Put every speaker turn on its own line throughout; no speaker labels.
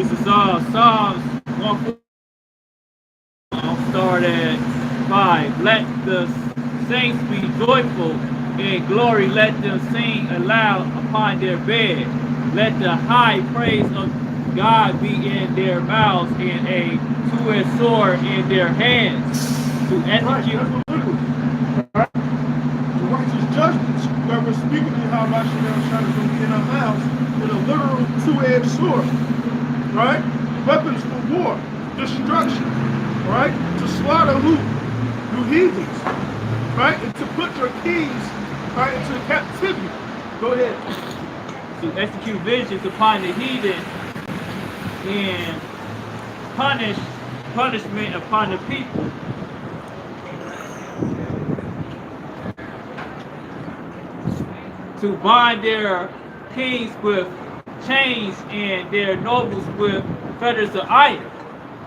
This is Psalms 1. I'll start at 5. Let the saints be joyful in glory. Let them sing aloud upon their bed. Let the high praise of God be in their mouths and a two-edged sword in their hands to
Right,
execute.
that's what literally. Right? The righteous judgments that we're speaking of how much trying to be in our mouths in a literal two-edged sword. Right? Weapons for war, destruction. Right? To slaughter who? You heathens. Right? And to put your kings right into captivity. Go ahead.
To execute vengeance upon the heathen and punishment upon the people, to bind their kings with chains and their nobles with fetters of iron,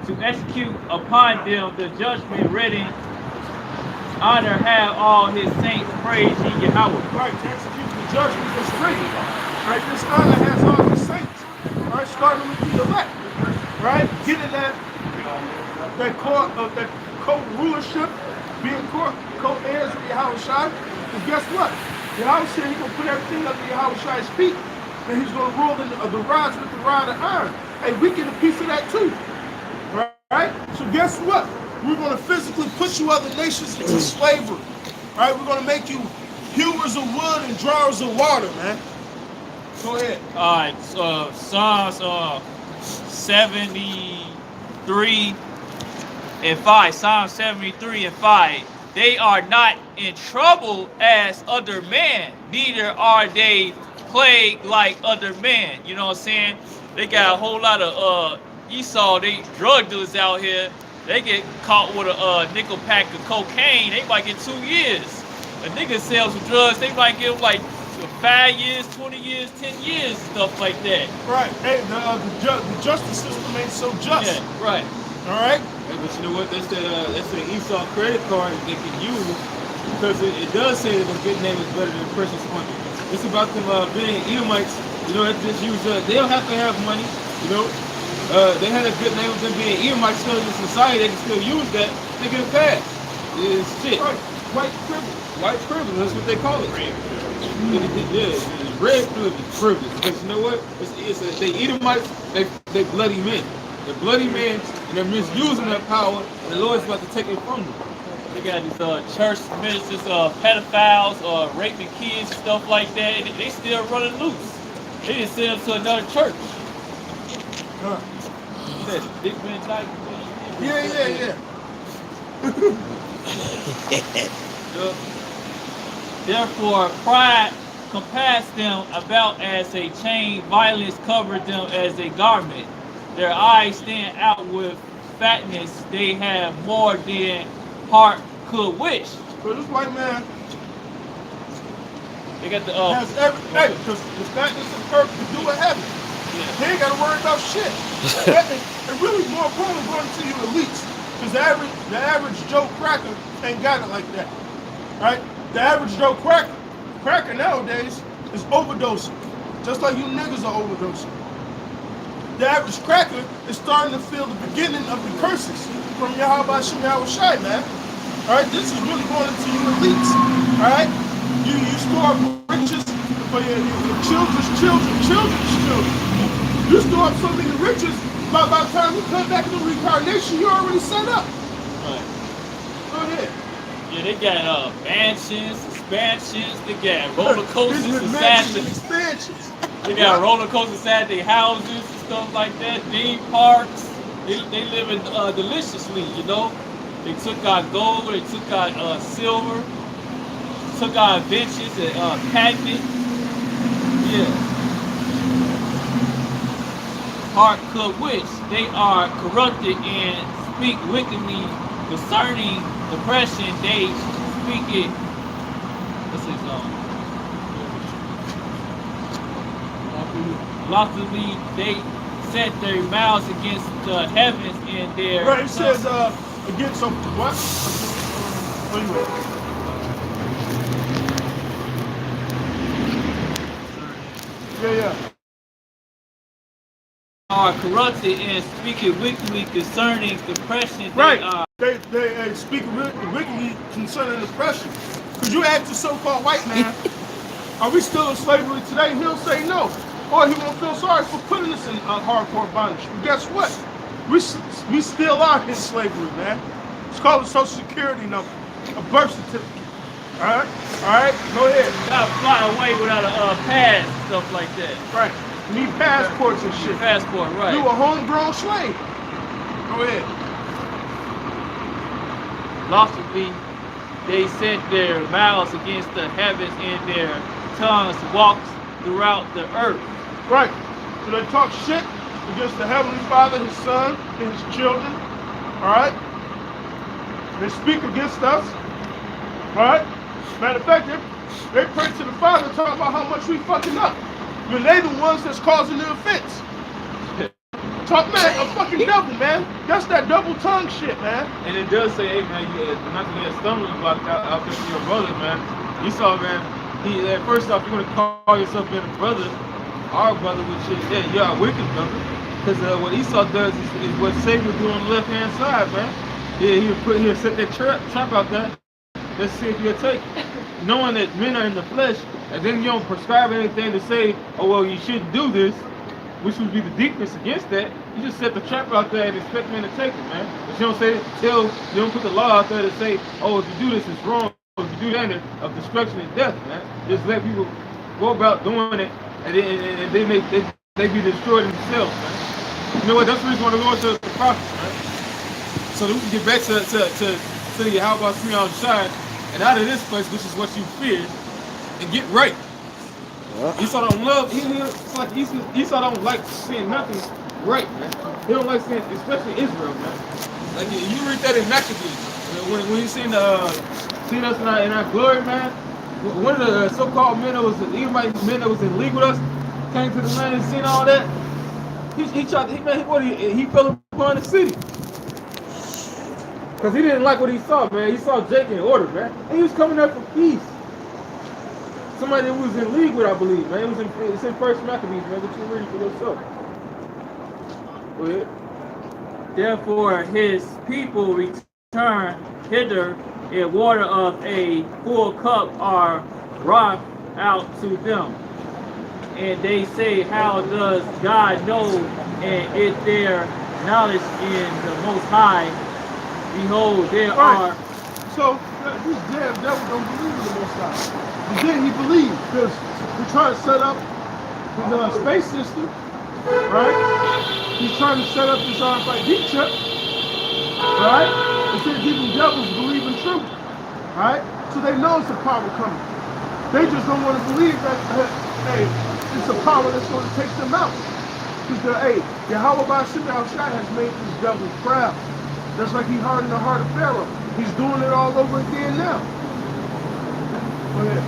to execute upon them the judgment ready. Honor have all his saints praise ye Yahweh.
Right, to execute the judgment that's written. Right, this honor has all the saints. Right, starting with the elect. Right, getting that court of that co-rulership, being co-heirs with Yahweh Shai. And guess what? Yahweh said he's gonna put everything under Yahweh Shai's feet, and he's gonna rule the rods with the rod of iron. Hey, we get a piece of that too. Right? So guess what? We're gonna physically put you other nations into slavery. Right? We're gonna make you hewers of wood and drawers of water, man. Go ahead.
All right, Psalms 73 and 5. Psalm 73 and 5. They are not in trouble as other men, neither are they plagued like other men. You know what I'm saying? They got a whole lot of Esau, they drug dealers out here. They get caught with a nickel pack of cocaine, they might get 2 years. A nigga sells some drugs, they might get like 5 years, 20 years, 10 years, stuff like that.
Right. Hey, the justice system ain't so just.
Yeah, right.
All right.
Hey, but you know what? That's an Esau credit card they can use because it does say that the good name is better than precious money. It's about them being Edomites. You know, just use. They don't have to have money. You know, they had a good name of them being Edomites still in society. They can still use that. They get a pass. It's shit.
Right. White privilege.
White privilege. That's what they call it. Yeah, red privilege. Because you know what? They Edomites. They bloody men. They're bloody men, and they're misusing that power, and the Lord's about to take it from them.
They got these church ministers, pedophiles, raping kids, stuff like that. And they still running loose. They just send them to another church.
Huh.
Big Ben Dyke.
Yeah.
Therefore, pride compassed them about as a chain, violence covered them as a garment. Their eyes stand out with fatness, they have more than heart could wish.
So this white man
They got the
has everything, because the fatness and purpose to do with heaven.
yeah.
They ain't got to worry about shit. And really, more importantly, going to you elites, because the average Joe Cracker ain't got it like that, right? The average Joe Cracker nowadays is overdosing, just like you niggas are overdosing. The average cracker is starting to feel the beginning of the curses from Yahweh Shai, man. All right, this is really going into you elites. All right, you store up riches for your children's children. You store up so many riches, by the time you come back to the reincarnation, you're already set up.
Right.
Go ahead.
Yeah, they got mansions, expansions, they got roller coasters
Business
inside
mansions and
the,
expansions.
they got roller coasters inside their houses and stuff like that, theme parks. They live in deliciously, you know. They took out gold, they took out silver, took out benches and patented. Yeah. Heart could wish. They are corrupted and speak wickedly concerning oppression. They speak it. What's his loftily they set their mouths against the heavens and their
Right, it says against some what? Anyway. Yeah.
are corrupted and speaking wickedly concerning the oppression
Right.
they are.
They speak wickedly concerning oppression. Because you ask the so-called white man, are we still in slavery today? He'll say no. Or he won't feel sorry for putting us in hardcore bondage. But guess what? We still are in slavery, man. It's called a social security number, a birth certificate. All right? All right? Go ahead.
Gotta fly away without a pass, stuff like that.
Right. You need passports and shit.
Passport, right.
You a homegrown slave. Go ahead.
Lawfully, they set their mouths against the heavens and their tongues walks throughout the earth.
Right. So they talk shit against the Heavenly Father, His Son, and His children. All right? They speak against us. All right? Matter of fact, they pray to the Father talking about how much we fucking up. When they the ones that's causing the offense. Talk, man, a fucking devil, man. That's that double tongue shit, man.
And it does say, hey, man, not to get a stumbling block out there for your brother, man. Esau, man, first off, you want to call yourself being a brother, our brother, which is, yeah, you're a wicked brother. Because what Esau does is what Satan will do on the left-hand side, man. Yeah, he'll set that trap out there. Let's see if you'll take it. Knowing that men are in the flesh, and then you don't prescribe anything to say, oh, well, you shouldn't do this, which would be the deepness against that. You just set the trap out there and expect men to take it, man. But you don't put the law out there to say, oh, if you do this, it's wrong. If you do that, of destruction and death, man. Just let people go about doing it, and they be destroyed themselves, man. You know what? That's the reason why we're going to the prophets, man. So that we can get back to you, how about me outside and out of this place, which is what you fear, and get right. Esau don't love. It's like Esau don't like seeing nothing right, man. He don't like seeing, especially Israel, man. Like you read that in Maccabees, when he seen seen us in our glory, man. One of the so-called men that was in league with us came to the land and seen all that. He fell upon the city. Because he didn't like what he saw, man. He saw Jake in order, man. And he was coming up for peace. Somebody that was in league with, I believe, man. It's in First Maccabees, man. But you read it for yourself. Go ahead.
Therefore his people return hither, and water of a full cup are brought out to them. And they say, how does God know? And is there knowledge in the Most High? Behold, there are.
So this damn devil don't believe in the Most High. But then he believes, because we're trying to set up the space system, right? He's trying to set up this RFID chip, right? Instead of giving devils believe in truth, right? So they know it's a power coming. They just don't want to believe that, hey, it's a power that's going to take them out. Because, hey, Yahweh Bashim Al-Shai has made these devils proud. That's like he hardened the heart of Pharaoh. He's doing it all over again now. Go ahead.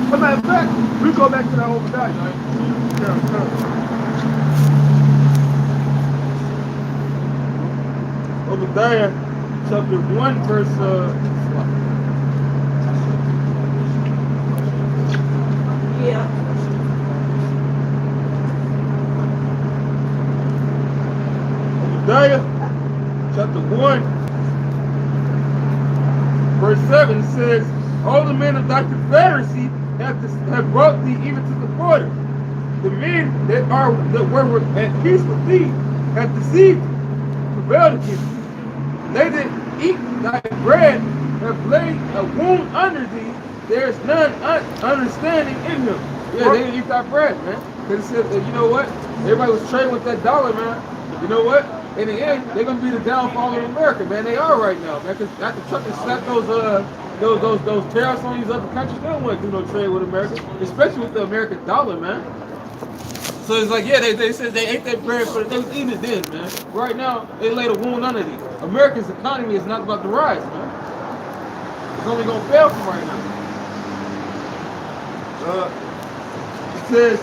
As a matter of fact, we go back to that Obadiah, right?
Obadiah chapter 1, verse Obadiah chapter 1, verse 7 says, all the men of Dr. Pharisee have brought thee even to the border. The men that were at peace with thee have deceived thee, prevailed against thee. They that eat thy bread have laid a wound under thee. There is none understanding in them. Yeah, they didn't eat thy bread, man. Because it said, you know what? Everybody was trading with that dollar, man. You know what? In the end, they're gonna be the downfall of America, man. They are right now, man. Because after Trump has slapped those tariffs on these other countries, they don't want to do no trade with America, especially with the American dollar, man. So it's like, yeah, they said they ate that bread, but they was eating it then, man. Right now, they laid a wound under these. America's economy is not about to rise, man. It's only gonna fail from right now. It says,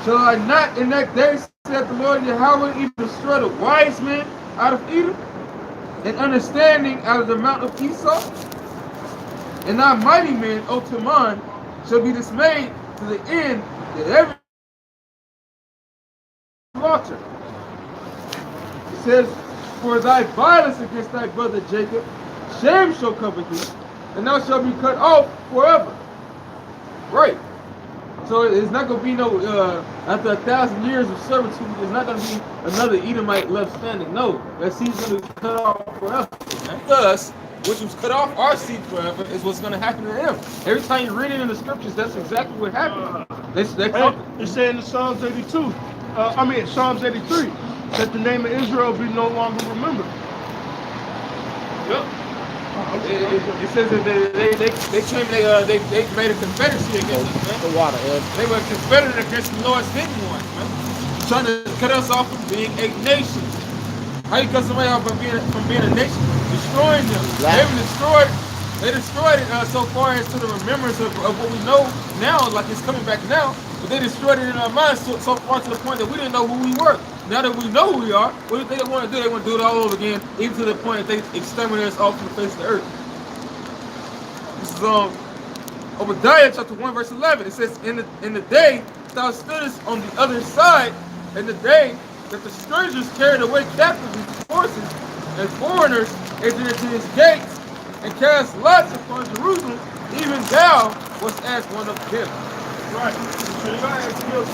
shall I not in that day, said the Lord Yahweh, even destroy the wise men out of Edom, and understanding out of the mount of Esau? And thy mighty men, O Teman, shall be dismayed to the end that every slaughter. It says, for thy violence against thy brother Jacob, shame shall cover thee, and thou shalt be cut off forever. Right. So it's not going to be no, after 1,000 years of servitude, there's not going to be another Edomite left standing. No, that seed's going to be cut off forever. And thus, which was cut off our seed forever, is what's going to happen to them. Every time you read it in the scriptures, that's exactly what happened. It's
saying in Psalms 82, Psalms 83, that the name of Israel be no longer remembered.
Yep. It says that they claim they made a confederacy against us, man.
The water,
They were confederate against the Lord's hidden ones, man. Trying to cut us off from being a nation. How you cut somebody off from being a nation? Destroying them.
Right.
They destroyed it so far as to the remembrance of what we know now, like it's coming back now. But they destroyed it in our minds so far to the point that we didn't know who we were. Now that we know who we are, what do they want to do? They want to do it all over again, even to the point that they exterminate us off from the face of the earth. This is Obadiah chapter 1 verse 11. It says, in the day thou stoodest on the other side, in the day that the strangers carried away captives his forces, and foreigners entered into his gates, and cast lots upon Jerusalem, even thou wast as one of them.
Right. So you gotta ask yourself,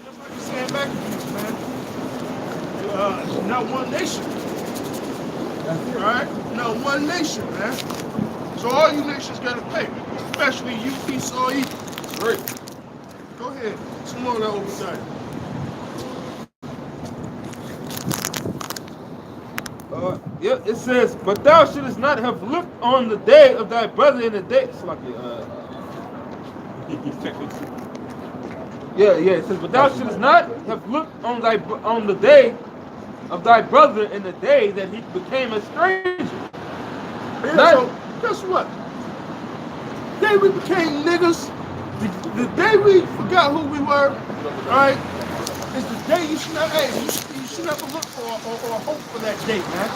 just like you saying back to you, man. Not one nation. Alright? Not one nation, man. So all you nations gotta pay, especially you, Esau, Egypt.
Right.
Go ahead. Some more of that oversight.
It says, but thou shouldest not have looked on the day of thy brother in the day. It's like it says, but thou shouldest not have looked on the day of thy brother in the day that he became a stranger.
Yeah, so guess what? The day we became niggas, the day we forgot who we were, right? Is the day you should not, you should never look for or hope for that day, man.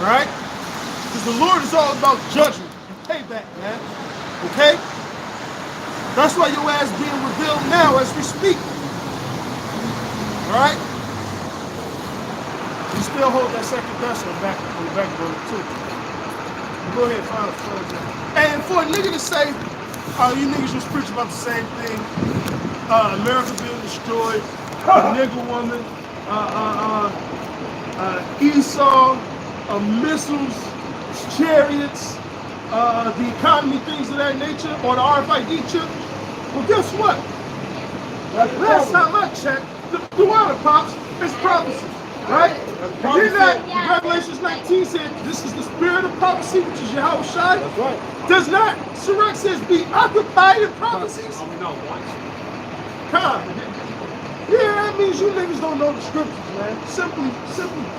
Right? Because the Lord is all about judgment and payback, man. Okay? That's why your ass being revealed now as we speak. Alright? You still hold that second vessel on the back burner too. Go ahead, find a close. And for a nigga to say, you niggas just preach about the same thing, America being destroyed, nigger woman, Esau, missiles, chariots, the economy, things of that nature, or the RFID chip. Well, guess what? Last time I checked, the water pops is prophecy, right? And then that Revelations 19 said, this is the spirit of prophecy, which is Yahweh Shai.
That's right.
Does not, Sirach says, be occupied in prophecies? Come. Yeah, that means you niggas don't know the scriptures, man. Simply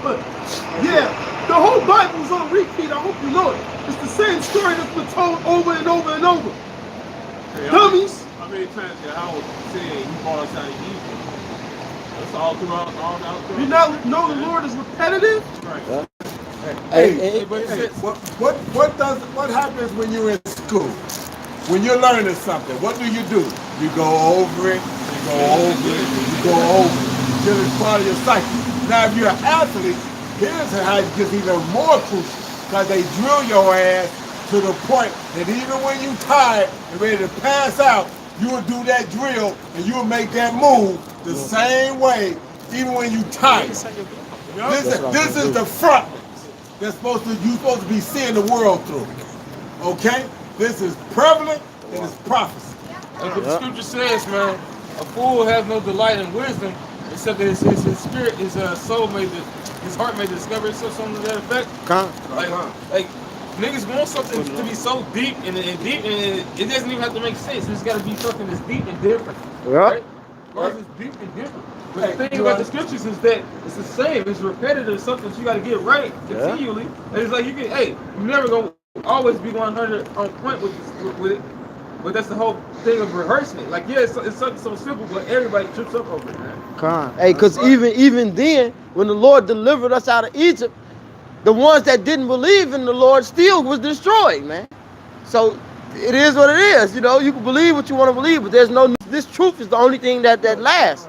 put. Yeah, the whole Bible is on repeat. I hope you know it. It's the same story that's been told over and over and over. Hey, dummies.
How many times did Howard say he brought us out of Egypt? That's all throughout.
You now know the Lord is repetitive?
Right.
What happens when you're in school? When you're learning something, what do? You go over it, you go over it, you go over it, until it's part of your cycle. Now, if you're an athlete, here's how it gets even more crucial, because they drill your ass to the point that even when you're tired and ready to pass out, you will do that drill and you will make that move the same way, even when you're tired. This is the front that's you're supposed to be seeing the world through. Okay? This is prevalent and it's prophecy.
Like what the scripture says, man, a fool has no delight in wisdom, except that his spirit, his soul his heart may discover itself, something to that effect. Like niggas want something to be so deep and it doesn't even have to make sense. It's got to be something that's deep and different. Right? It's deep and different. But the thing about the scriptures is that it's the same. It's repetitive, something that you got to get right continually. And it's like you're never gonna always be 100 on point with it. But that's the whole thing of rehearsing it. Like, yeah, it's something so simple, but everybody trips up over it, man.
Hey, because even then, when the Lord delivered us out of Egypt, the ones that didn't believe in the Lord still was destroyed, man. So it is what it is. You know, you can believe what you want to believe, but there's no. This truth is the only thing that lasts.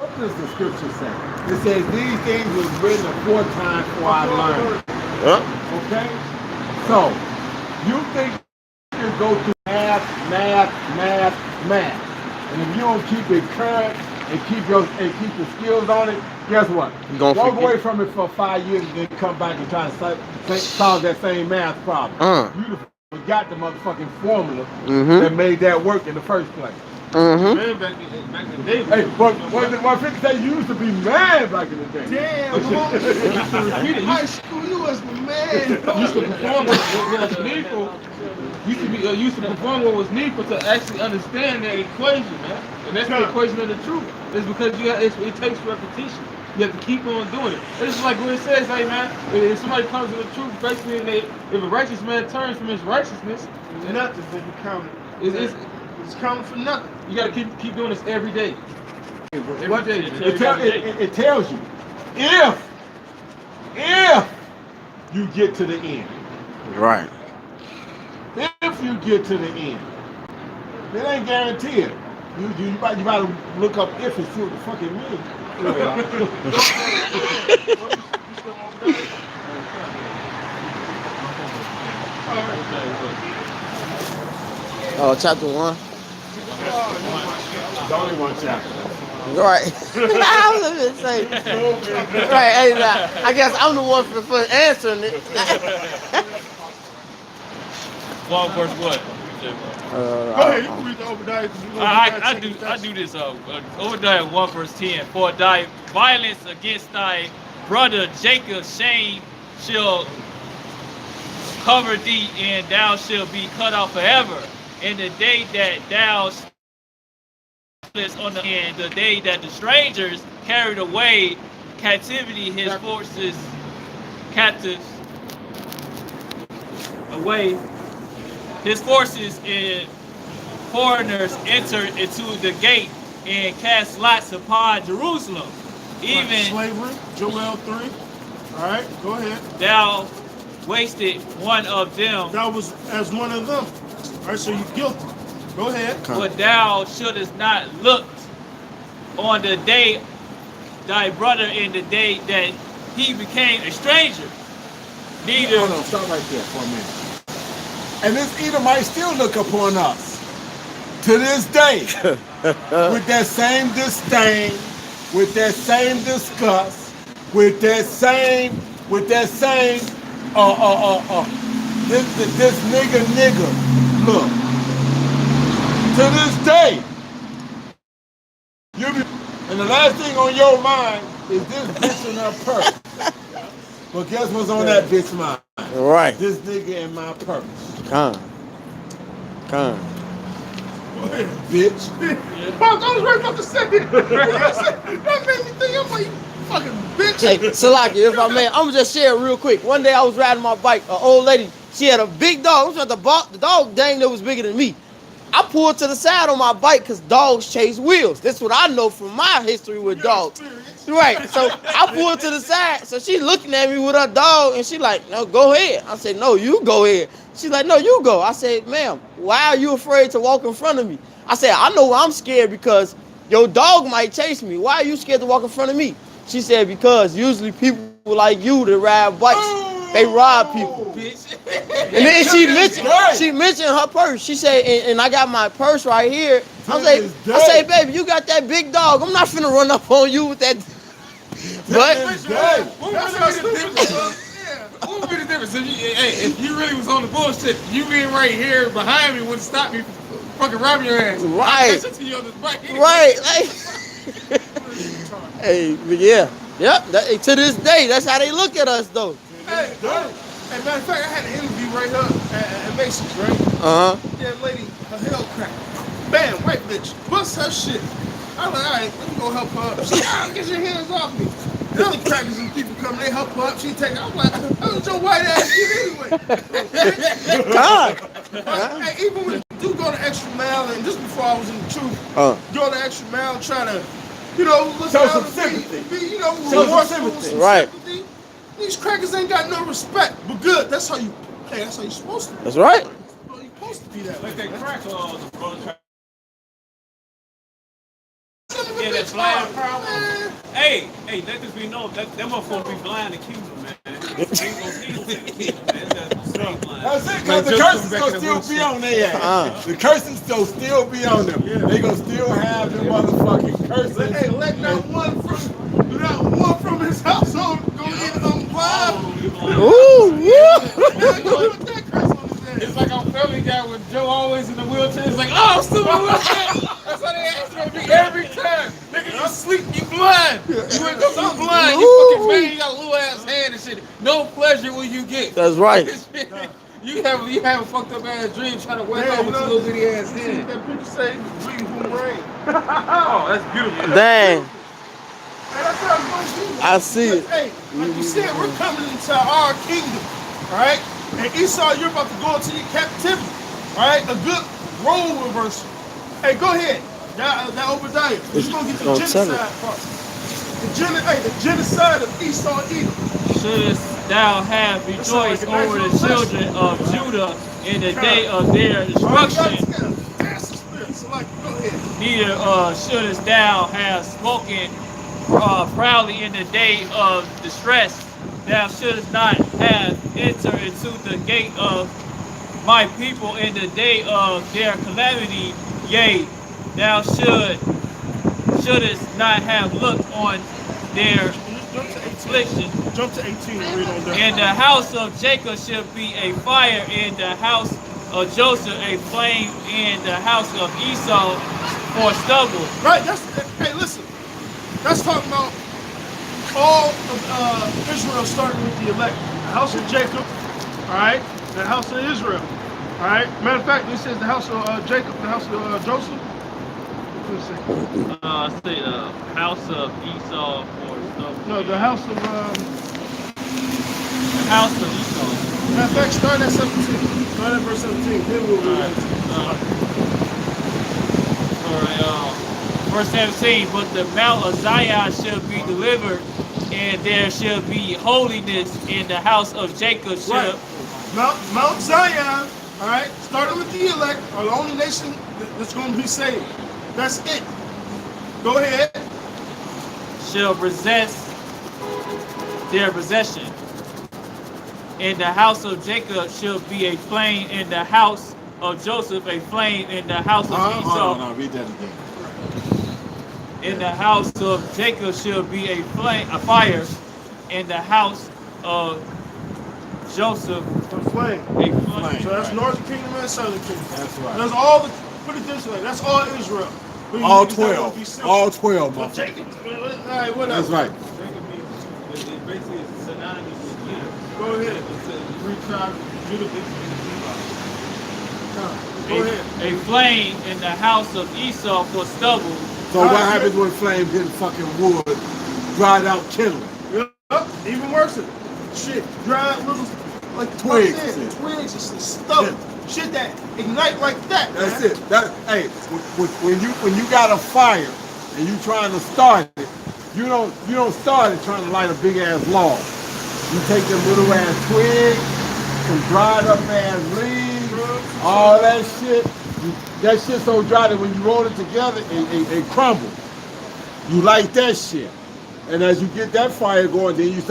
What does the scripture say? It says these things was written aforetime for our learning. Okay? So, you think you can go through math, and if you don't keep it current and keep your skills on it, guess what? Walk away from it for 5 years and then come back and try to solve that same math problem. You forgot the motherfucking formula that made that work in the first place.
Man, back in the day.
Hey, but what 50 say you used to be mad back in the day.
Damn, high school, you was the man.
Used to perform what was needful. Used to perform what was needful to actually understand that equation, man. And that's the equation of the truth. It's because it takes repetition. You have to keep on doing it. It's like what it says, hey man, if somebody comes to the truth, basically, if a righteous man turns from his righteousness,
Nothing that you counted. It's counting for nothing.
you got to keep doing this every day.
Every day. It tells you if you get to the end.
Right.
If you get to the end, it ain't guaranteed. You about to look up if and see what the fuck it means.
Oh, chapter 1.
It's only one chapter.
Right. I was gonna say. Right. Hey, now, I guess I'm the one for answering it.
1 verse what?
Go ahead, you can read the Obadiah.
I do this. Obadiah 1 verse 10. For thy violence against thy brother Jacob, shame shall cover thee, and thou shalt be cut off forever. In the day that thou on the end, the day that the strangers carried away captivity, his forces captives away. His forces and foreigners entered into the gate and cast lots upon Jerusalem. Even
slavery, Joel 3. All right, go ahead.
thou wasted one of them.
That was as one of them. All right, so you're guilty. Go ahead.
But thou shouldest not look on the day thy brother in the day that he became a stranger. Neither.
Hold on, stop right there for a minute. And this Edomite still look upon us to this day with that same disdain, with that same disgust, with that same, this nigga look. To this day, and the last thing on your mind is this bitch in her purse. But guess what's on that bitch mind?
Right.
This nigga in my purse.
Come.
Bitch.
Fuck, I was right about to say it. That made me think, I'm like, you fucking bitch.
Hey, Salaki, if I may, I'm gonna just share it real quick. One day I was riding my bike, an old lady, she had a big dog. The dog dang near was bigger than me. I pulled to the side on my bike because dogs chase wheels. That's what I know from my history with dogs. Right, so I pulled to the side. So she looking at me with her dog, and she like, no, go ahead. I said, no, you go ahead. She's like, no, you go. I said, ma'am, why are you afraid to walk in front of me? I said, I know I'm scared because your dog might chase me. Why are you scared to walk in front of me? She said, because usually people like you that ride bikes, they rob people. And then she mentioned her purse. She said, and I got my purse right here. I say, baby, you got that big dog. I'm not finna run up on you with that. But
What would be the difference? If you really was on the bullshit, you being right here behind me wouldn't stop me from fucking robbing your ass.
Right.
To you on this bike.
Right. Like, hey, but yeah. Yep. To this day, that's how they look at us, though.
Hey, matter of fact, I had an interview right here at Mason's, right? That lady, her hell cracked. Bam, white bitch. Bust her shit. I was like, all right, let me go help her up. She said, get your hands off me. The other crackers and people come, they help her up. She take it. I'm like, that was your white ass shit anyway.
God.
Hey, even when you do go to Extra Mile, and just before I was in the truth, go to Extra Mile, try to, look
show
out
some
and
sympathy.
be
Show some
remorseful,
sympathy.
Right.
sympathy. These crackers ain't got no respect, but good. That's how you're supposed to be.
That's right.
You're supposed to be that way.
Like that crack, the brother crack. Yeah, that blind problem. Hey, let this be known. That motherfucker be blind to kingdom, man. He ain't gonna see the kingdom, man. That's straight blind.
That's it, because the curses gonna still be on their ass. The curses still be on them. They gonna still have them motherfucking curses.
Hey, let not one from his household go get blind.
Ooh,
It's like on Family Guy when Joe always in the wheelchair. It's like, oh, I'm still in the wheelchair. That's how they ask me every time. Nigga, you sleep, you blind. You wake up, you blind. You fucking man, you got a little ass hand and shit. No pleasure will you get.
that's right.
You have a fucked up ass dream trying to wake up with your little bitty ass hand.
That picture say, "Dream from rain."
Oh, that's beautiful.
Dang,
Hey, that's how it's gonna be.
I see it.
Hey, like you said, we're coming into our kingdom, right? And Esau, you're about to go into your captivity, right? A good role reversal. Hey, go ahead. That Obadiah. We're gonna get the
Don't tell
genocide part. The genocide of Esau and Edom.
Shouldest thou have rejoiced over the children of Judah in the day of their destruction,
So, like, go ahead.
neither shouldest thou have spoken proudly in the day of distress. Thou shouldest not have entered into the gate of my people in the day of their calamity. Yea, thou shouldest not have looked on their affliction.
Jump to 18 and read on that.
And the house of Jacob shall be a fire, in the house of Joseph a flame, in the house of Esau for stubble.
Right, hey, listen. That's talking about all of Israel starting with the elect. The house of Jacob, all right, the house of Israel, all right. Matter of fact, it says the house of Jacob, the house of Joseph.
I say the house of Esau for stubble.
No, the house of,
The house of Esau.
matter of fact, start at 17. Start at verse 17. Then we'll read it.
Alright, verse 17, but the Mount of Zion shall be delivered, and there shall be holiness in the house of Jacob.
Right. Mount Zion, all right, starting with the elect, are the only nation that's going to be saved. That's it. Go ahead.
Shall possess their possession. In the house of Jacob shall be a flame, in the house of Joseph a flame, in the house of Esau.
No, read that again.
In the house of Jacob shall be a flame, a fire. In the house of Joseph
A flame.
a flame.
So that's Northern Kingdom and Southern Kingdom.
That's right.
That's all the, put it this way, that's all Israel.
All
It's not gonna be
12.
simple.
All 12,
But
motherfucker.
Jacob, all right, whatever.
That's right.
It basically is synonymous with Judah.
Go ahead.
It's a three tribes of Judah mixed with
Go ahead.
A flame in the house of Esau for stubble.
So what happens when flames hit fucking wood, dried out kindling?
Yup, even worse. Shit, dried little, like
Twigs.
twigs and stuff. Shit that ignite like that.
That's
man.
it. Hey, when you got a fire and you trying to start it, you don't start it trying to light a big ass log. You take them little ass twigs, some dried up ass leaves, all that shit. That shit so dry that when you roll it together, it crumbles. You light that shit, and as you get that fire going, then you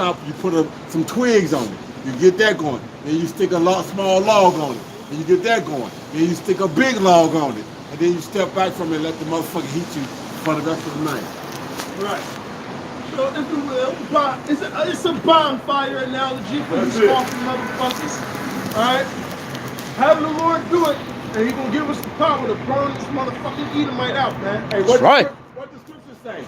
put some twigs on it. You get that going. Then you stick a small log on it. And you get that going. Then you stick a big log on it. And then you step back from it and let the motherfucker heat you for the rest of the night.
Right. So if you will, it's a bonfire analogy for these scoffing motherfuckers. Alright? Having the Lord do it, and He's gonna give us the power to burn this motherfucking Edomite out, man.
Hey,
That's right.
What the scripture say?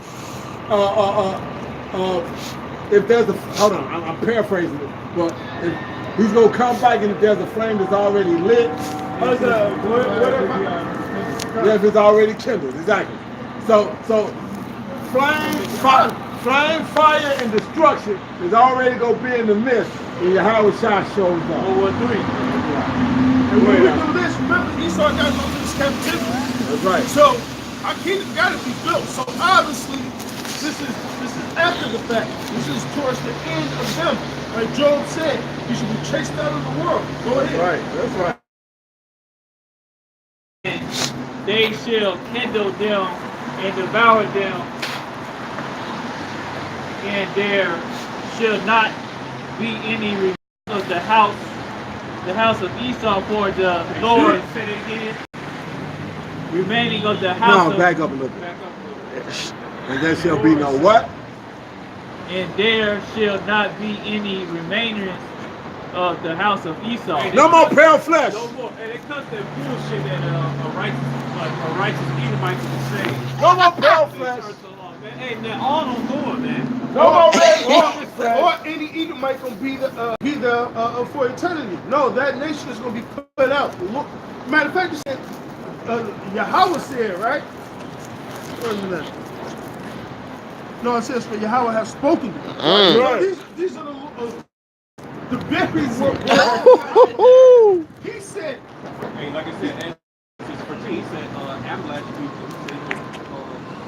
If there's a, hold on, I'm paraphrasing it, but if he's gonna come back and if there's a flame that's already lit, yeah, if it's already kindled, exactly. So flame, fire, and destruction is already gonna be in the midst when Yahweh Shah shows up.
And when we do this, remember Esau got to go to this captivity.
That's right.
So our kingdom got to be built. So obviously, this is after the fact. This is towards the end of them. Like Job said, you should be chased out of the world. Go ahead.
That's right.
They shall kindle them and devour them and there shall not be any remaining of the house of Esau, for the Lord said it again. Remaining of the house
No,
of
back up a little bit.
Back up a little bit.
And there shall be no what?
and there shall not be any remainder of the house of Esau.
No more pale flesh.
No more. And it cuts that bullshit that a righteous Edomite would say.
No more pale
They
flesh.
serve so long, man. Hey, man, all on going, man.
No more red
or any Edomite gonna be the for eternity. No, that nation is gonna be put out. Look, matter of fact, you said Yahweh said, right? Wait a minute. No, it says for Yahweh has spoken. You know, these are the very words. He said.
Hey, like I said, and just for me, he said Amalek people.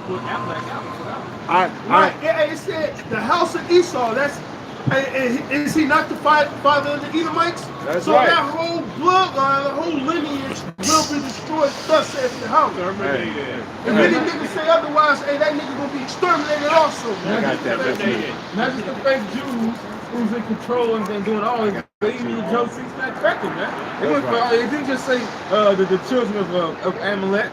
Put Amalek out.
Right, it said the house of Esau. That's is he not the father of the Edomites?
That's
so
right.
that whole bloodline, the whole lineage will be destroyed. Thus saith Yahweh.
Terminated.
And many niggas say otherwise. Hey, that nigga gonna be exterminated also, man.
I got that. That's
Terminated. Not just the fake Jews who's in control and doing all this. They even use Joe Six-Pack cracking, man. It didn't just say the children of Amalek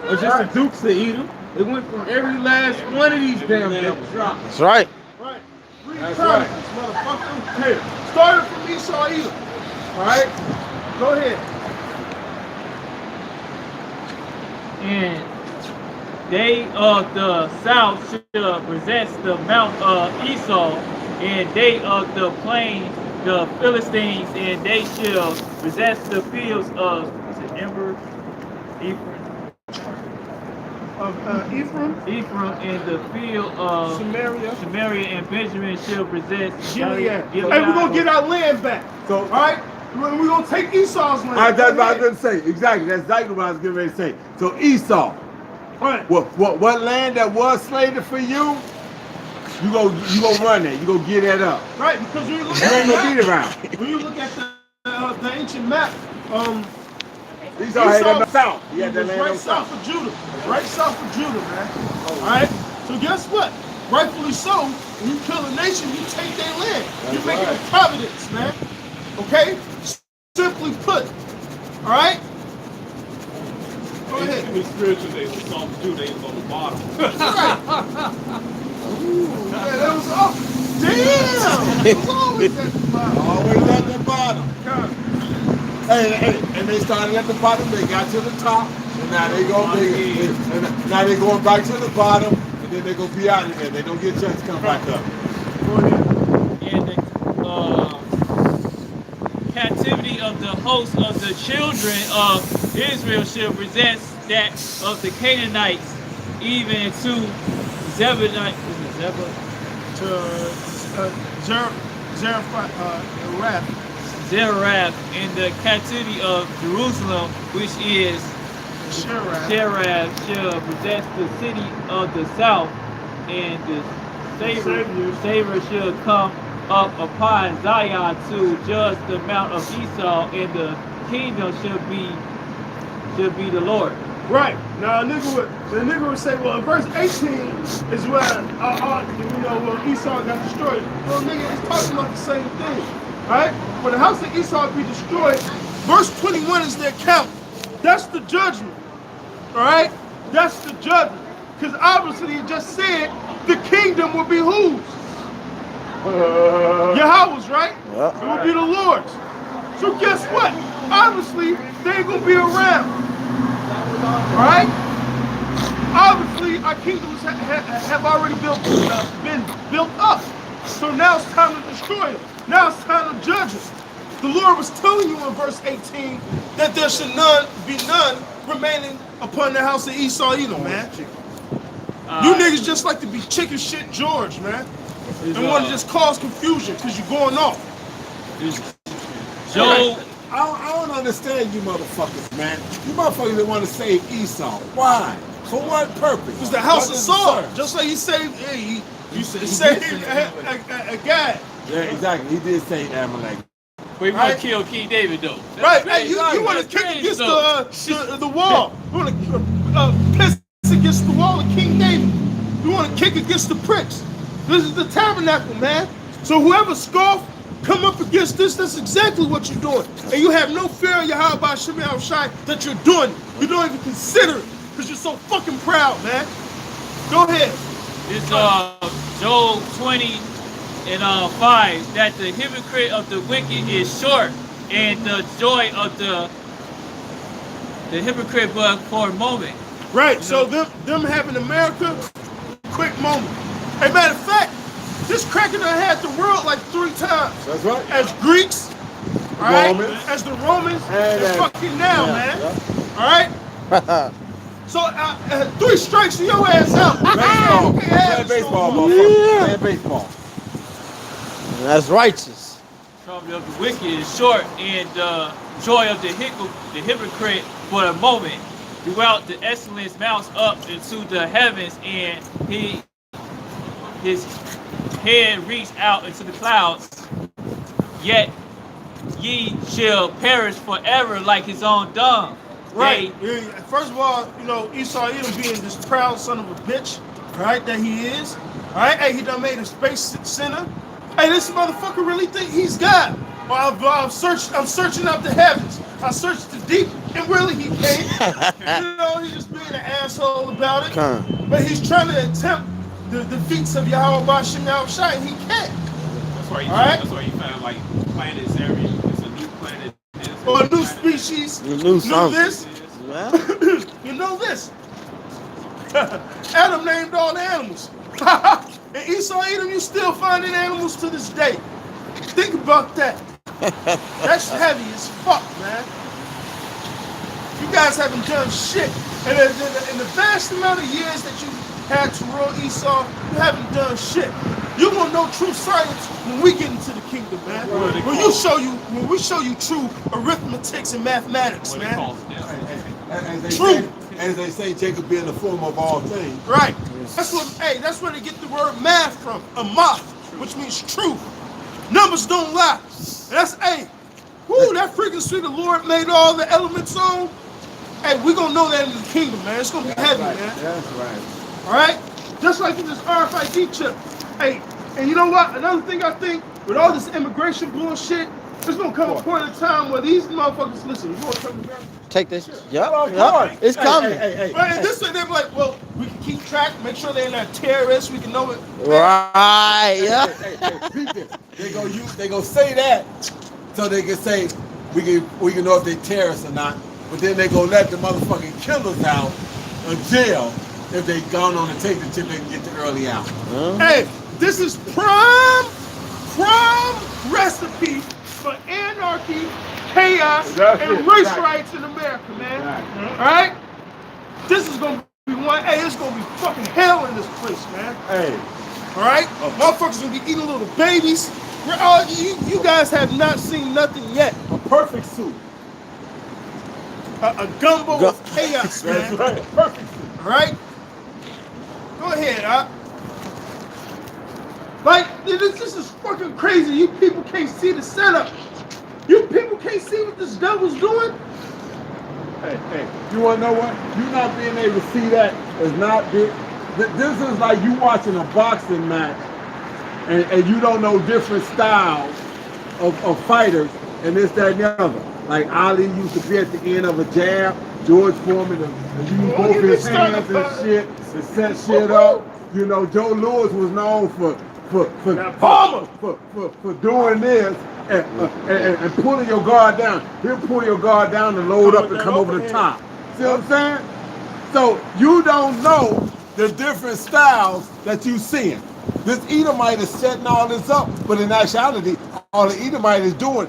or just the Dukes of Edom. It went from every last one of these damn devils.
That's right.
Right. Read
That's
Chronicles, motherfucker. Here, started from Esau Edom. All right. Go ahead.
And they of the south shall possess the mount of Esau, and they of the plain the Philistines, and they shall possess the fields of Ephraim,
Ephraim,
and the field of
Samaria,
and Benjamin shall possess
Gilead. Hey, we're gonna get our land back.
So,
All right. We're gonna take Esau's land.
that's what I was going to say. Exactly. That's exactly what I was getting ready to say. So Esau,
Right.
what land that was slated for you, you go run that. You go get that up.
Right. Because when you look
You ain't gonna
at
beat around.
when you look at the ancient map,
Esau had that in the south. He had that land
right
on
south
south.
of Judah. Right south of Judah, man. All right. So guess what? Rightfully so. When you kill a nation, you take their land. You make it a providence, man. Okay. Simply put. All right. Go ahead.
In the spiritual days, we saw the Jew, they was on the bottom.
Right. Ooh, man, that was all. Damn. It was always at the bottom.
Always at the bottom.
God.
And they started at the bottom. They got to the top, and now they now they going back to the bottom, and then they gonna be out of there. They don't get a chance to come back up.
Go ahead.
and the captivity of the host of the children of Israel shall possess that of the Canaanites, even to Zebulun, Zerah, in the captivity of Jerusalem, which is
Sherab.
Sherab, shall possess the city of the south, and the Savior shall come up upon Zion to judge the mount of Esau, and the kingdom shall be the Lord.
Right. Now, the nigga would say, well, in verse 18 is where, when Esau got destroyed. Well, nigga, it's talking about the same thing. Right? When the house of Esau be destroyed, verse 21 is the account. That's the judgment. All right? That's the judgment. Because obviously it just said the kingdom will be whose? Yahweh's, right?
Yeah.
It will be the Lord's. So guess what? Obviously, they ain't going to be around. Right? Obviously, our kingdoms have already been built up. So now it's time to destroy them. Now it's time to judge them. The Lord was telling you in verse 18 that there should be none remaining upon the house of Esau either, man. You niggas just like to be chicken shit George, man. And want to just cause confusion because you're going off.
Job,
I don't understand you motherfuckers, man. You motherfuckers that want to save Esau. Why? For what purpose?
Because the house
What
of
is
Saul,
the serve?
just like he saved, he saved a guy.
Yeah, exactly. He did say Amalek.
we want to kill King David though.
Right, hey, you want to kick against the wall. You want to piss against the wall of King David. You want to kick against the pricks. This is the tabernacle, man. So whoever scoff, come up against this, that's exactly what you're doing. And you have no fear of Yahweh Hashem Shai that you're doing it. You don't even consider it because you're so fucking proud, man. Go ahead.
It's Job 20 and 5 that the hypocrite of the wicked is short, and the joy of the hypocrite but for a moment.
Right. So them having America, quick moment. Hey, matter of fact, this cracker done had the world like 3 times.
That's right.
As Greeks, all right,
Romans.
as the Romans,
And
and fucking now, man. All right. So 3 strikes to your ass out.
Baseball.
You can't have
Play
this
baseball,
no more.
motherfucker. Play baseball.
That's righteous.
Trouble of the wicked is short, and the joy of the hypocrite for a moment. Throughout the excellence mounts up into the heavens, and his head reached out into the clouds. Yet ye shall perish forever like his own dung.
Right. First of all, you know, Esau Edom being this proud son of a bitch, right, that he is. All right. Hey, he done made a space center. Hey, this motherfucker really think he's God. Well, I'm searching up the heavens. I searched the deep, and really he can't. You know, he's just being an asshole about it. But he's trying to attempt the feats of Yahweh Bashem Shai, and he can't.
That's why you
Alright.
That's why you found like planets every. It's a new planet.
Or a new species.
You knew something.
This.
Well,
You know this. Adam named all the animals. And Esau Edom, you still finding animals to this day. Think about that. That's heavy as fuck, man. You guys haven't done shit. And in the vast amount of years that you had to rule Esau, you haven't done shit. You're gonna know true science when we get into the kingdom, man. When we show you true arithmetics and mathematics, man.
As they say, Jacob being the form of all things.
Right. That's where they get the word math from. A math, which means truth. Numbers don't lie. And that's that frequency the Lord made all the elements on. Hey, we're gonna know that in the kingdom, man. It's gonna be heavy, man.
That's right.
All right? Just like in this RFID chip. Hey, and you know what? Another thing I think, with all this immigration bullshit, there's gonna come a point in time where these motherfuckers, listen, you wanna come to America?
take this.
Come on.
Yep. It's coming.
Hey.
Right, and this way they're like, well, we can keep track, make sure they're not terrorists, we can know it.
Right. Yeah.
Hey, peep this. They gonna say that so they can say we can know if they terrorists or not. But then they gonna let the motherfucking killers out of jail if they gone on to take the chip. They can get the early out.
Hey, this is prime recipe for anarchy, chaos, and race riots in America, man. All right? This is gonna be it's gonna be fucking hell in this place, man.
Hey,
All right? Motherfuckers gonna be eating little babies. You guys have not seen nothing yet.
a perfect suit.
A gumbo of chaos, man.
That's right. Perfect suit.
All right? Go ahead, Like, this is fucking crazy. You people can't see the setup. You people can't see what this devil's doing.
Hey, you wanna know what? You not being able to see that is not big. This is like you watching a boxing match and you don't know different styles of fighters and this, that, and the other. Like Ali used to be at the end of a jab, George Foreman and use both his hands and shit to set shit up. You know, Joe Louis was known for doing this and pulling your guard down. He'll pull your guard down and load up and come over the top. See what I'm saying? So you don't know the different styles that you seeing. This Edomite is setting all this up, but in actuality, all the Edomite is doing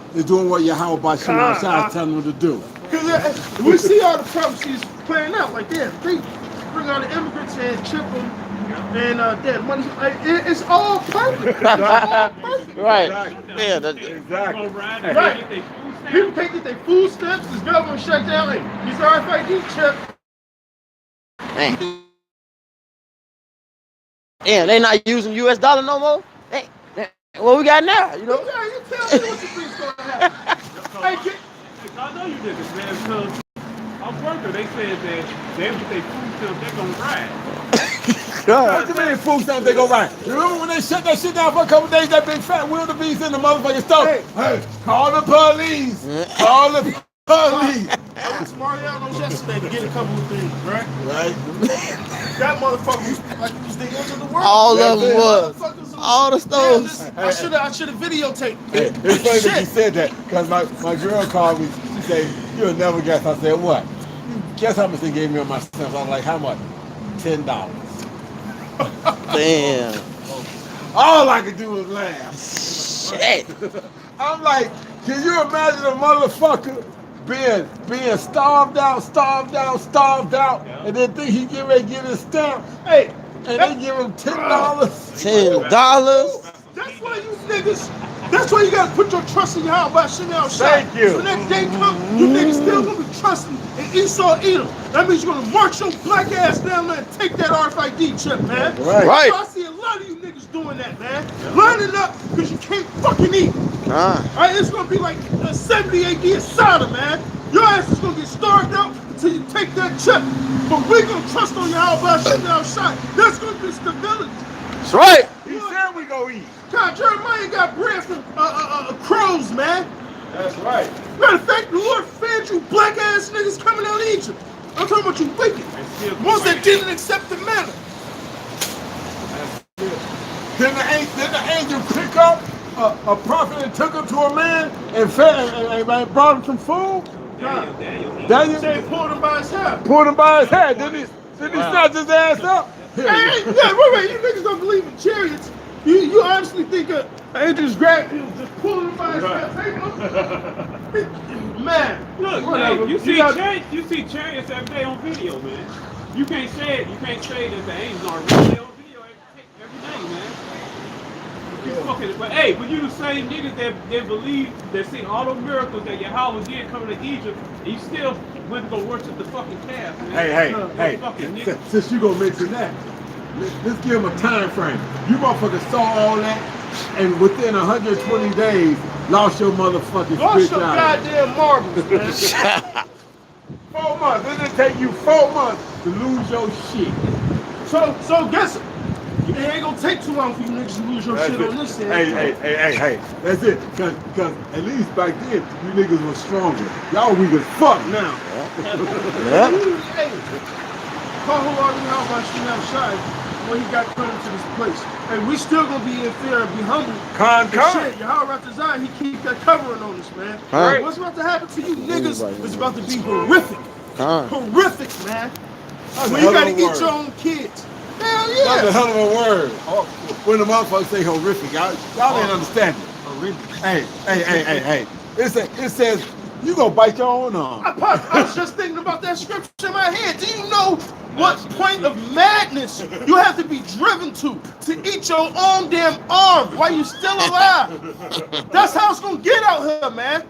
what Yahweh Bashem is telling them to do.
Because we see all the prophecies playing out. Like, they bring all the immigrants and chip them. And that money, it's all perfect. It's all perfect.
Right.
Exactly.
Yeah.
Exactly.
Right. People can't get their food stamps. This government shut down. Hey, these RFID chip.
Yeah, they not using US dollar no more. Hey, what we got now? You know.
Yeah, you tell me what you think's gonna happen. Hey,
I know you did this, man, because I'm working. They said that they with their food stamps, they're gonna ride.
How many food stamps they go right? Remember when they shut that shit down for a couple days, that big fat wildebeest in the motherfucking store? Hey, call the police. Call the police.
I went to Mariano's yesterday to get a couple of things, right?
Right.
That motherfucker was like he was the end of the world.
All of them was.
Motherfuckers was-
All the stores.
Man, I should have videotaped.
Hey, it's funny that you said that because my girl called me. She said, "You'll never guess." I said, "What? Guess how much they gave me on my stamps?" I was like, "How much? $10."
Damn.
All I could do was laugh.
Shit.
I'm like, can you imagine a motherfucker being starved out, and then think he get ready to get his stamp? Hey, and they give him $10.
$10.
That's why you niggas. That's why you gotta put your trust in Yahweh Chanel Shai.
Thank you.
When that day comes, you niggas still gonna be trusting in Esau Edom. That means you're gonna march your black ass down there and take that RFID chip, man.
Right.
So I see a lot of you niggas doing that, man. Lining up because you can't fucking eat. Alright, it's gonna be like a 70 AD of Sodom, man. Your ass is gonna get starved out until you take that chip. But we're gonna trust on Yahweh Chanel Shai. That's gonna be stability.
That's right.
He said we go eat.
God, Jeremiah got bread from crows, man.
That's right.
Matter of fact, the Lord fed you black ass niggas coming out of Egypt. I'm talking about you wicked. Ones that didn't accept the manna.
Didn't the angel pick up a prophet and took him to a man and fed and brought him some food? Daniel
They pulled him by his hair.
pulled him by his head. Didn't he snatch his ass up?
Hey, wait, you niggas don't believe in chariots. You honestly think angels grabbed him, just pulling him by his hair? Man,
Look,
whatever.
hey, you see
got-
chariots every day on video, man. You can't say that the angels aren't real. They on video every day, man. But hey, but you the same niggas that believe that seen all those miracles that Yahweh did coming to Egypt, and you still went to go worship the fucking calf, man.
Hey,
Fucking niggas.
since you gonna mention that, let's give him a time frame. You motherfuckers saw all that, and within 120 days, lost your motherfucking
Lost your
spirituality.
goddamn marbles, man.
4 months. Didn't it take you 4 months to lose your shit?
So guess it. It ain't gonna take too long for you niggas to lose your shit on this end.
Hey. That's it. Cause at least back then, you niggas were stronger. Y'all weak as fuck now.
Yeah.
Hey, call who already out by Chanel Shai when he got put into this place. And we still gonna be in fear and be humble.
Con.
Shit, Yahweh Ratazai, he keep that covering on us, man.
Right.
What's about to happen to you niggas is about to be horrific.
Huh.
Horrific, man.
That's
When
a
you
hell
gotta
of a
eat
word.
your own kids. Hell
That's a
yeah.
hell of a word. When the motherfuckers say horrific, y'all ain't understand it. Hey. It says you gonna bite your own arm.
I was just thinking about that scripture in my head. Do you know what point of madness you have to be driven to eat your own damn arm while you still alive? That's how it's gonna get out here, man.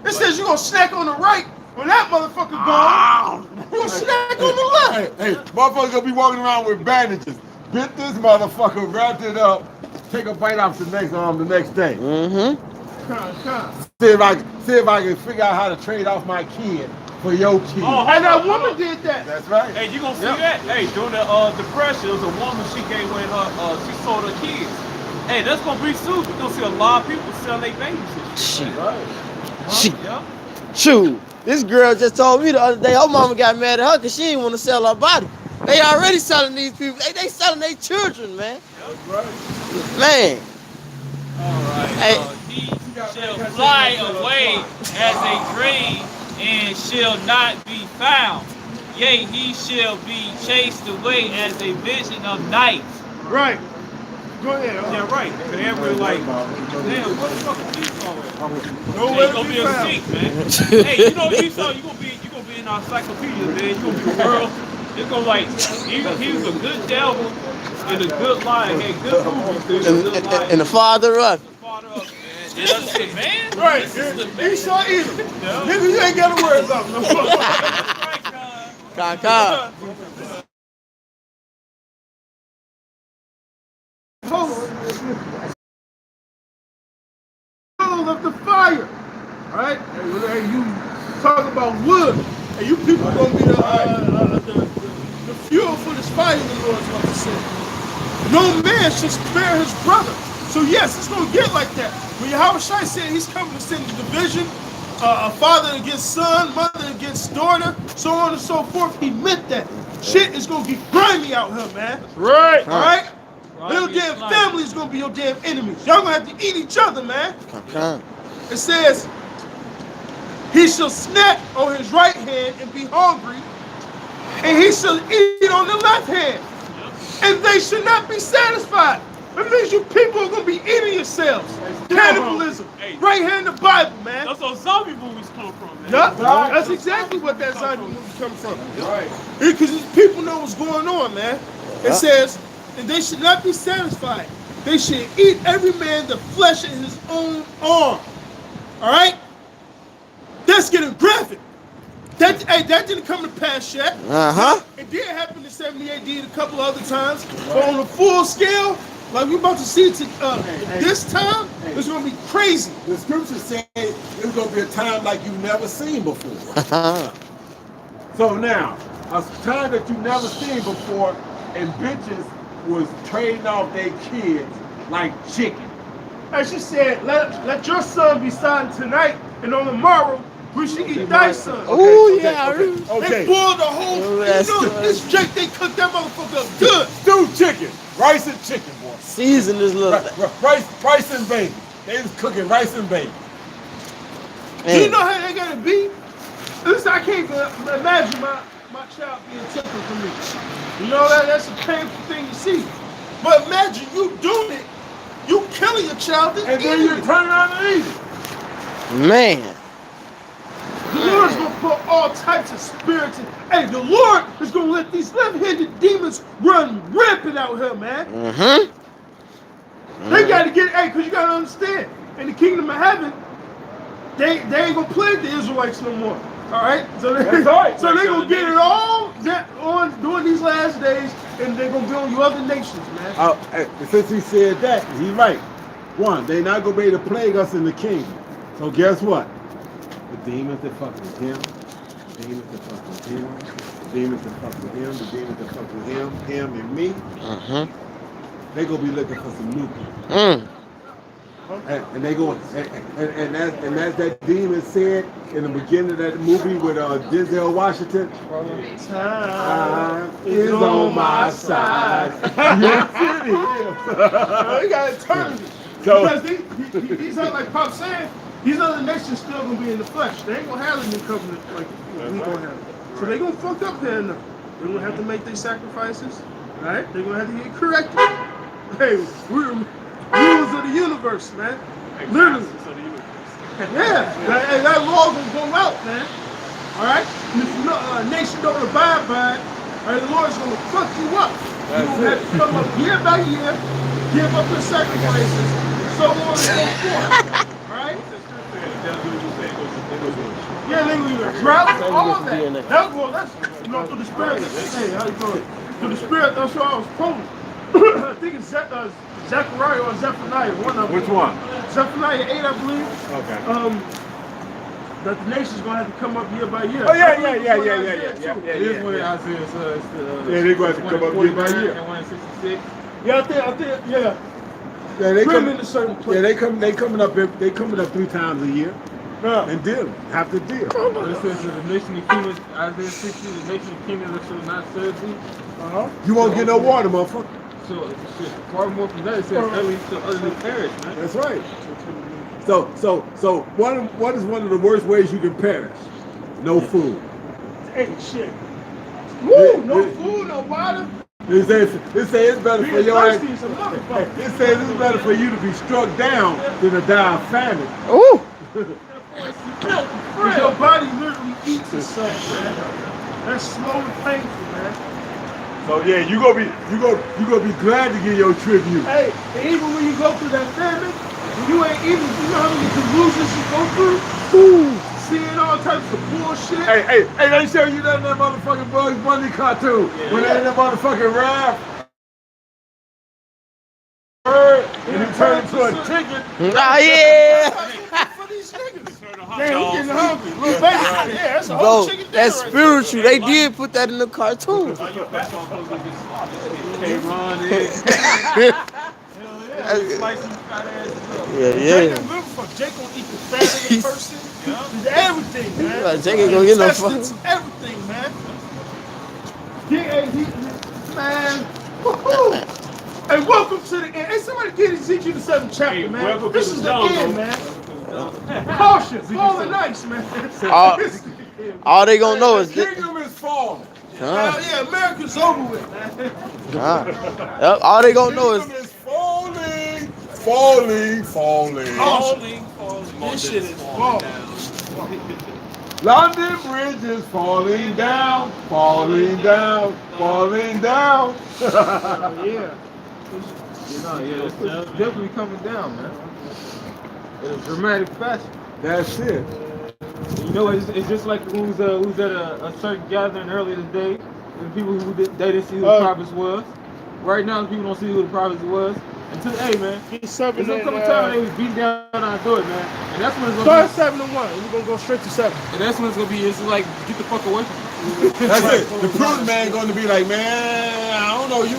It says you're gonna snack on the right when that motherfucker gone. You're gonna snack on the left.
Hey, motherfuckers gonna be walking around with bandages. Bit this motherfucker, wrapped it up, take a bite off the next arm the next day.
Mm-hmm.
Come.
See if I can figure out how to trade off my kid for your kid.
Oh,
And that woman did that.
That's right.
Hey, you gonna see that? Hey, during the depression, there was a woman she gave away she sold her kids. Hey, that's gonna be soon. You're gonna see a lot of people selling their babies. And shit.
Shit.
Huh?
Shit.
Yeah.
Shoot. This girl just told me the other day her mama got mad at her because she didn't want to sell her body. They already selling these people. They selling their children, man.
That's right.
Man.
All right.
Hey.
He shall fly away as a dream and shall not be found. Yea, he shall be chased away as a vision of night.
Right. Go ahead.
Yeah, right. Cause everybody like, damn, what the fuck is Esau at?
Nowhere
Hey,
to
gonna
be
be a
found.
seek, man. Hey, you know Esau, you gonna be in our encyclopedia, man. You gonna be the world. It's gonna like he was a good devil and a good lion. Had good movies, dude. A good lion.
And the father of
Father of, man.
This is the man.
Right.
This is the man.
Esau Edom.
Yeah.
Nigga, you ain't gotta worry about no
Right, God.
Kaka.
of the fire. Right? Hey, you talk about wood. And you people gonna be the the fuel for this fire the Lord's about to send. No man should spare his brother. So yes, it's going to get like that. When Yahweh Shai said he's coming to send the division, a father against son, mother against daughter, so on and so forth, he meant that. Shit is going to get grimy out here, man.
Right.
All right?
Right.
Your damn family is going to be your damn enemies. Y'all going to have to eat each other, man.
Come.
It says, he shall snack on his right hand and be hungry, and he shall eat on the left hand, and they should not be satisfied. That means you people are going to be eating yourselves. Cannibalism.
Hey.
Right here in the Bible, man.
That's where zombie movies come from, man.
Yup, that's exactly what that zombie movie comes from.
Right.
Because these people know what's going on, man. It says, and they should not be satisfied. They should eat every man the flesh in his own arm. All right? That's getting graphic. That didn't come to pass yet.
Uh-huh.
It did happen in 70 AD a couple other times. But on a full scale, like we're about to see this time, it's going to be crazy.
The scripture said it's going to be a time like you've never seen before. So now, a time that you've never seen before, and bitches was trading off their kids like chicken.
As she said, let your son be silent tonight, and on the morrow, we should eat thy son.
Oh, yeah.
They boiled the whole, this Jake, they cooked that motherfucker up good.
Stewed chicken, rice and chicken, boy.
Season this little.
Rice and bacon. They was cooking rice and bacon.
Do you know how they gotta be? Listen, I can't even imagine my child being taken from me. You know, that's a painful thing to see. But imagine you doing it, you killing your child,
And then you turn around and eat it.
Man.
The Lord's gonna put all types of spirits in. Hey, the Lord is gonna let these left-handed demons run rampant out here, man.
Mm-hmm.
They gotta get, because you gotta understand, in the kingdom of heaven, they ain't gonna plague the Israelites no more. All right? So they gonna get it all on during these last days, and they're gonna be on you other nations, man.
Since he said that, he's right. One, they not gonna be able to plague us in the kingdom. So guess what? The demons that fuck with him, the demons that fuck with him, the demons that fuck with him, the demons that fuck with him and me, they gonna be looking for some new people. And they going and as that demon said in the beginning of that movie with Denzel Washington, time is on my side. Yes, it is.
They got eternity.
So,
Because these are, like Pop said, these other nations still gonna be in the flesh. They ain't gonna have a new covenant like we gonna have. So they gonna fuck up here now. They're gonna have to make their sacrifices, right? They're gonna have to get corrected. Hey, we're rulers of the universe, man. Literally. Yeah, that law gonna go out, man. All right. And if a nation don't abide by it, the Lord's gonna fuck you up. You're gonna have to come up year by year, give up your sacrifices, so on and so forth. Right? Yeah, they leave drought, all that. That's through the spirit. Hey, how you doing? Through the spirit, that's what I was quoting. I think it's Zechariah or Zephaniah, one of them.
which one?
Zephaniah 8, I believe.
Okay.
That the nation's gonna have to come up year by year.
Oh yeah.
Here's where Isaiah says,
Yeah, they're going to come up year by year.
And 166.
Yeah, I think, yeah.
Yeah, they
Bring
come
in a certain place.
Yeah, they coming up 3 times a year and deal. Have to deal.
It says that the nation of kingdom, Isaiah 60, the nation of kingdom that shall not serve thee.
You won't get no water, motherfucker.
So shit, far more from that, it says utterly shall utterly perish, man.
That's right. So what is one of the worst ways you can perish? No food.
Hey, shit. Woo, no food, no water.
It says it's better for
Being
your ass.
thirsty is a motherfucker.
It says it's better for you to be struck down than to die of famine.
Ooh.
Because your body literally eats itself, man. That's slow and painful, man.
So yeah, you gonna be glad to get your tribute.
Hey, and even when you go through that famine, when you ain't eating, you know how many delusions you go through? Ooh, seeing all types of bullshit.
Hey, they show you that in that motherfucking Bugs Bunny cartoon. When they in that motherfucking raft. And he turned into a chicken.
Ah, yeah.
For these niggas. Damn, I'm getting hungry. Little baby. Yeah, that's a
Bro,
whole chicken dinner
that's
right there.
spiritual. They did put that in the cartoon.
Hey, Ron,
Yeah,
Jake
yeah.
don't give a fuck. Jake gonna eat the fat of the person. He's everything, man.
Like, Jake ain't gonna get no fuck.
Intestines, everything, man. Man. Woo-hoo. Hey, welcome to the end. Hey, somebody get Ezekiel the 7th chapter,
Hey,
man.
welcome
This
to
is
the
the
show,
end,
bro.
man. Caution, falling ice, man.
All they gonna know is
the
this.
kingdom is falling.
Hell yeah, America's over with, man.
Yep, all they gonna know
Kingdom
is
is falling, falling, falling.
Falling.
This shit is falling.
London Bridge is falling down, falling down, falling down.
Yeah.
it's definitely coming down, man. In a dramatic fashion.
That's it.
You know, it's just like who's at a certain gathering earlier today. The people they didn't see who the prophets was. Right now, the people don't see who the prophets was. Until, hey, man,
He's
there's
7
gonna come a
and
time they was beating down our door, man. And that's when it's
start
gonna
7 and 1. We're gonna go straight to 7.
be. And that's when it's gonna be. It's like get the fuck away from me.
That's it. The prudent man going to be like, man, I don't know you.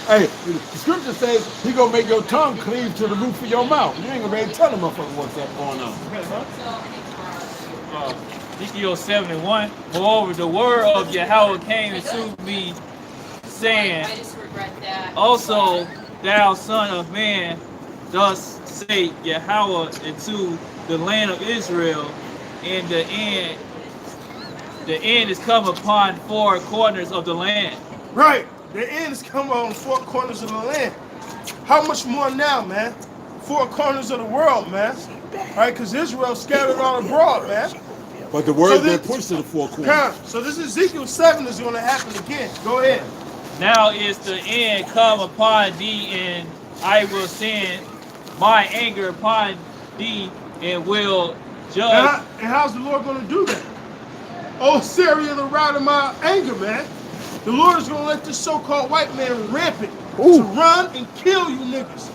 Hey, the scripture says he gonna make your tongue cleave to the roof of your mouth. You ain't gonna be able to tell them motherfucker what's that going on.
Ezekiel 71. Moreover, the word of Yahweh came to me, saying, also, thou son of man, thus say Yahweh into the land of Israel, and the end is come upon 4 corners of the land.
Right. The end is coming on 4 corners of the land. How much more now, man? 4 corners of the world, man. Right? Because Israel's scattered all abroad, man.
But the word
So
been
this-
pushed to the 4 corners.
So this Ezekiel 7 is going to happen again. Go ahead.
Now is the end come upon thee, and I will send my anger upon thee, and will judge.
And how's the Lord going to do that? Oh, Syria, the route of my anger, man. The Lord is going to let this so-called white man rampant to run and kill you niggas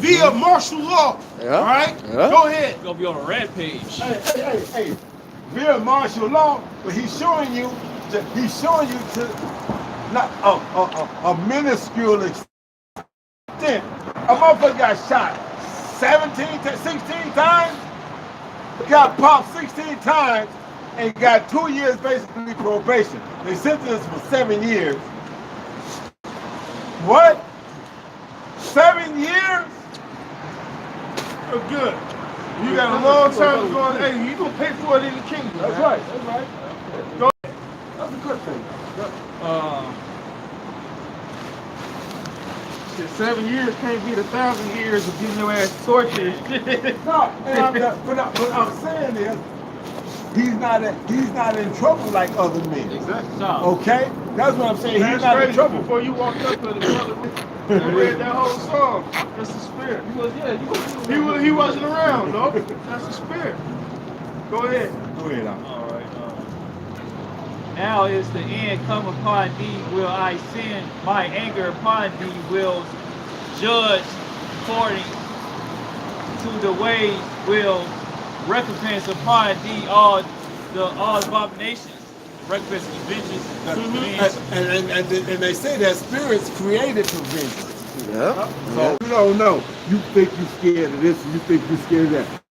via martial law.
Yeah.
All right?
Yeah.
Go ahead.
Gonna be on a rampage.
Hey. Real martial law, but he's showing you to not a minuscule extent. A motherfucker got shot 16 times, got popped 16 times, and got 2 years basically probation. They sentenced for 7 years. What? 7 years?
Oh, good. You got a long time going. Hey, you gonna pay for it in the kingdom.
That's
man.
right. That's right.
Go
That's a good thing.
7 years can't beat 1,000 years of getting your ass tortured.
No, but I'm saying is, he's not in trouble like other men.
Exactly.
Okay, that's what I'm saying. He's
That's
not in
crazy.
trouble.
Before you walked up to the brother, I read that whole song. That's the spirit. He wasn't around, no. That's the spirit. Go ahead.
Go ahead, Al.
All right. Now is the end come upon thee, will I send my anger upon thee, will judge according to the way, will recompense upon thee all abominations. Recompense is vengeance.
And they say that spirits created for vengeance.
yeah.
So you don't know. You think you're scared of this, and you think you're scared of that.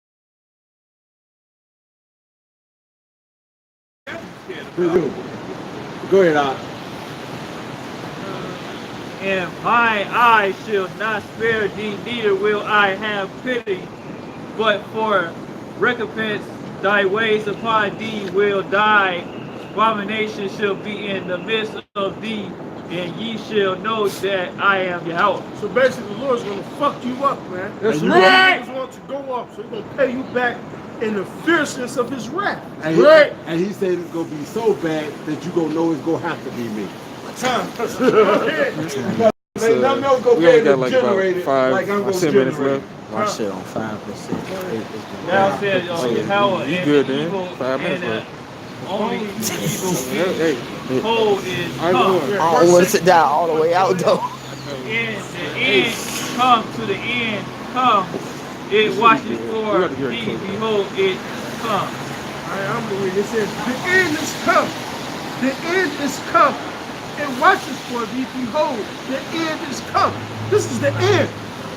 Go ahead, Al.
And my eye shall not spare thee, neither will I have pity, but for recompense thy ways upon thee will die. Abomination shall be in the midst of thee, and ye shall know that I am Yahweh.
So basically, the Lord's gonna fuck you up, man.
That's
And
right.
He want to go up, so He's gonna pay you back in the fierceness of His wrath.
And he said it's gonna be so bad that you gonna know it's gonna have to be me.
Time. Go ahead.
Ain't nothing else gonna
We
be
only
able
got
to
like
generate it
about
like I'm gonna
10 minutes
generate
left.
it.
My shit on 5%.
Now said Yahweh,
You
and
good
the
then?
evil,
5 minutes
and
left.
only evil
Hey,
cold is
I
come.
go.
I don't want to sit down all the way out though.
And the end come to the end come. It watches for
gotta get
thee.
close.
Behold, it Islam.
Alright, I'm gonna read. It says, the end is come. The end is come. And watch this for thee. Behold, the end is come. This is the end.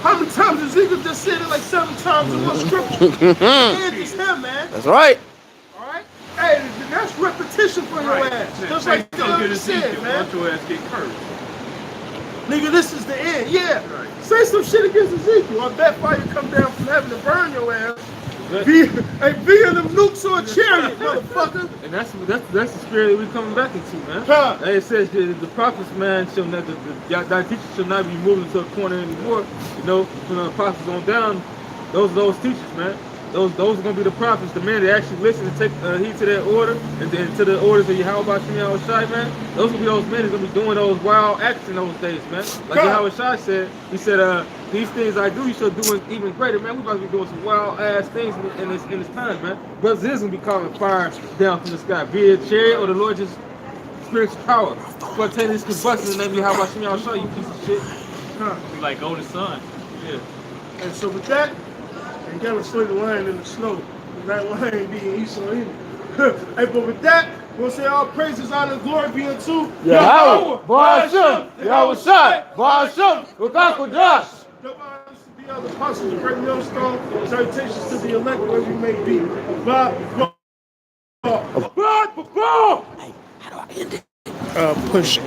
How many times Ezekiel just said it like 7 times in one scripture? The end is him, man.
That's right.
Alright? Hey, that's repetition for your ass. Just like the other said, man.
Let your ass get cursed.
Nigga, this is the end. Yeah. Say some shit against Ezekiel. I bet fire come down from heaven to burn your ass. Be in them nukes or a chariot, motherfucker.
And that's the spirit that we're coming back into, man.
Huh.
And it says the prophets, man, shall not thy teachers shall not be moved into a corner anymore. You know, from the prophets on down, those teachers, man. Those are gonna be the prophets, the men that actually listen and take heed to their order and to the orders of Yahweh Shai, man. Those will be those men that's gonna be doing those wild acts in those days, man. Like Yahweh Shai said, he said, these things I do, you shall do even greater, man. We about to be doing some wild ass things in this time, man. Brothers is gonna be calling fire down from the sky, be it a chariot or the Lord just spiritual power. Spontaneous combustion in the name of Yahweh Shai, you piece of shit.
Be like golden sun.
Yeah.
And so with that, they gotta slay the lion in the snow. That lion being Esau either. Hey, but with that, we'll say all praises, honor, and glory be unto
Yahweh, Ba'ashem, Yahweh Shai, Ba'ashem, Rukakudash.
Double honors to the other apostles, the great millstone. Salutations to the elect, wherever you may be. Bye.
Hey, how do I end it?
Push